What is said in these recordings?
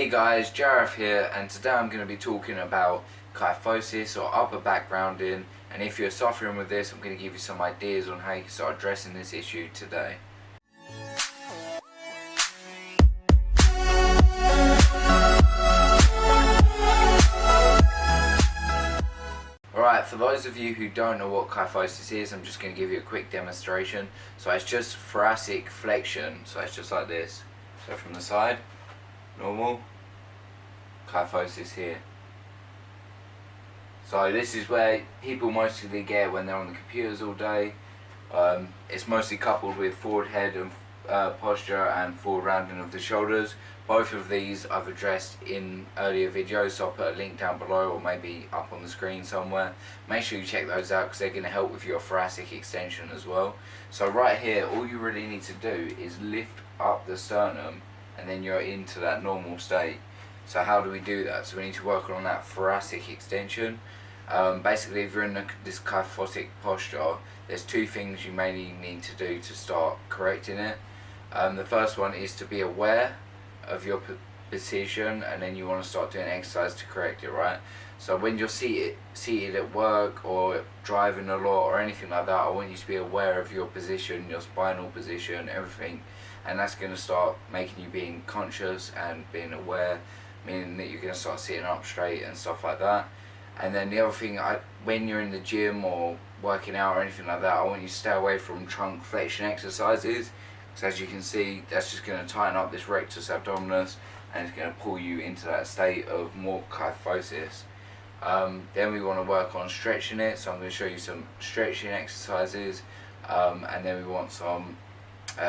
Hey guys, Jareth here, and today I'm going to be talking about kyphosis or upper back rounding, and if you're suffering with this, I'm going to give you some ideas on how you can start addressing this issue today. Alright, for those of you who don't know what kyphosis is, I'm just going to give you a quick demonstration. So it's just thoracic flexion, so it's just like this. So from the side, normal, kyphosis here. So this is where people mostly get when they're on the computers all day. It's mostly coupled with forward head and posture and forward rounding of the shoulders. Both of these I've addressed in earlier videos, so I'll put a link down below or maybe up on the screen somewhere. Make sure you check those out because they're going to help with your thoracic extension as well. So right here, all you really need to do is lift up the sternum and then you're into that normal state. So how do we do that? So we need to work on that thoracic extension. Basically, if you're in this kyphotic posture, there's two things you mainly need to do to start correcting it. The first one is to be aware of your position, and then you want to start doing exercise to correct it, right? So when you're seated at work or driving a lot or anything like that, I want you to be aware of your position, your spinal position, everything, and that's going to start making you being conscious and being aware, meaning that you're going to start sitting up straight and stuff like that. And then the other thing, when you're in the gym or working out or anything like that, I want you to stay away from trunk flexion exercises. So as you can see, that's just going to tighten up this rectus abdominis and it's going to pull you into that state of more kyphosis. Then we want to work on stretching it, so I'm going to show you some stretching exercises, and then we want some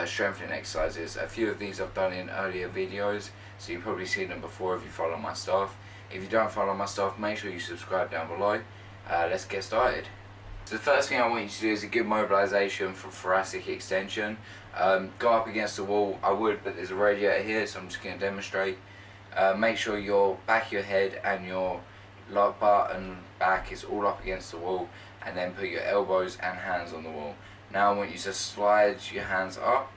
strengthening exercises. A few of these I've done in earlier videos, so you've probably seen them before if you follow my stuff. If you don't follow my stuff, make sure you subscribe down below. Let's get started. So the first thing I want you to do is a good mobilization for thoracic extension. Go up against the wall. I would, but there's a radiator here, so I'm just going to demonstrate. Make sure your back of your head and your lower butt and back is all up against the wall, and then put your elbows and hands on the wall. Now I want you to slide your hands up,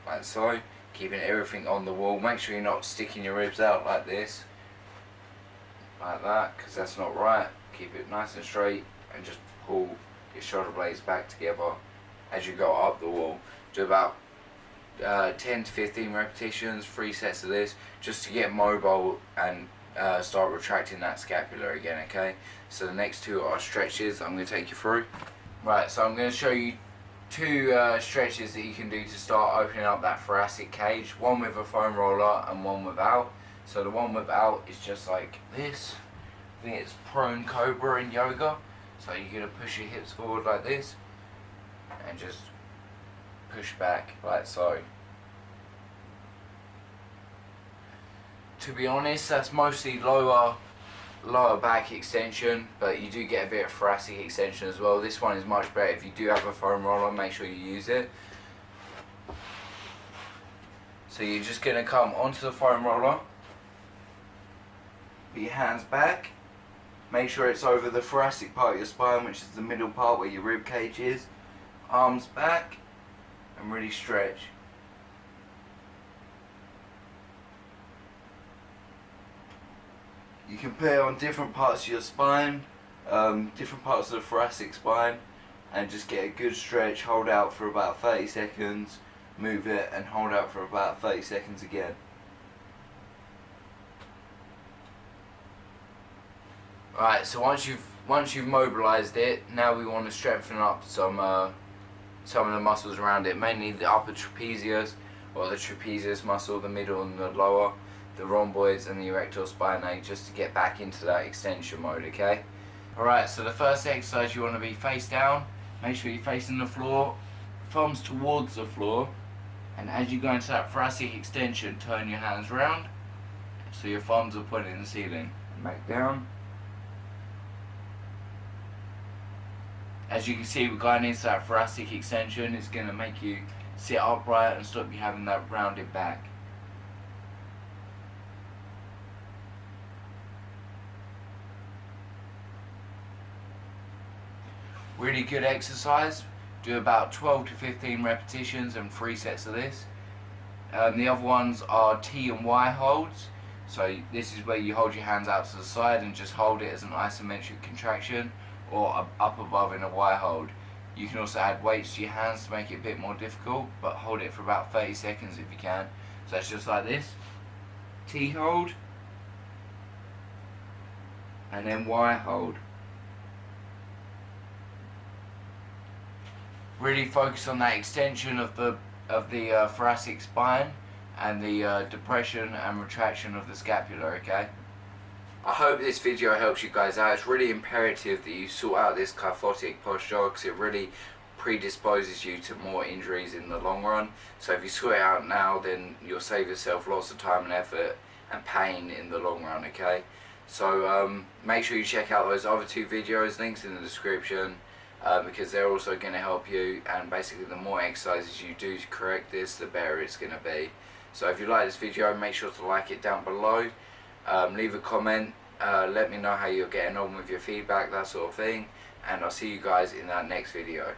like so, keeping everything on the wall. Make sure you're not sticking your ribs out like this, like that, because that's not right. Keep it nice and straight and just pull your shoulder blades back together as you go up the wall. Do about 10 to 15 repetitions, 3 sets of this, just to get mobile and start retracting that scapula again, okay? So the next two are stretches I'm going to take you through. Right, so I'm going to show you two stretches that you can do to start opening up that thoracic cage, one with a foam roller and one without. So the one without is just like this. I think it's prone Cobra in yoga. So you're going to push your hips forward like this and just push back like so. To be honest, that's mostly lower back extension, but you do get a bit of thoracic extension as well. This one is much better. If you do have a foam roller, make sure you use it. So you're just going to come onto the foam roller, put your hands back, make sure it's over the thoracic part of your spine, which is the middle part where your rib cage is. Arms back and really stretch. You can put it on different parts of your spine, different parts of the thoracic spine, and just get a good stretch. Hold out for about 30 seconds, move it and hold out for about 30 seconds again. Alright, so once you've mobilized it, now we want to strengthen up some of the muscles around it, mainly the upper trapezius, or the trapezius muscle, the middle and the lower, the rhomboids and the erector spinae, just to get back into that extension mode, okay? Alright, so the first exercise, you want to be face down. Make sure you're facing the floor, thumbs towards the floor, and as you go into that thoracic extension, turn your hands round so your thumbs are pointing in the ceiling, and back down. As you can see, we're going into that thoracic extension. It's going to make you sit upright and stop you having that rounded back. Really good exercise. Do about 12 to 15 repetitions and 3 sets of this. The other ones are T and Y holds. So this is where you hold your hands out to the side and just hold it as an isometric contraction, or up above in a Y hold. You can also add weights to your hands to make it a bit more difficult, but hold it for about 30 seconds if you can. So it's just like this. T hold, and then Y hold. Really focus on that extension of the thoracic spine and the depression and retraction of the scapula, okay? I hope this video helps you guys out. It's really imperative that you sort out this kyphotic posture, because it really predisposes you to more injuries in the long run. So if you sort it out now, then you'll save yourself lots of time and effort and pain in the long run, okay? So make sure you check out those other 2 videos, links in the description, because they're also going to help you. And basically the more exercises you do to correct this, the better it's going to be. So if you like this video, make sure to like it down below. Leave a comment, let me know how you're getting on with your feedback, that sort of thing, and I'll see you guys in that next video.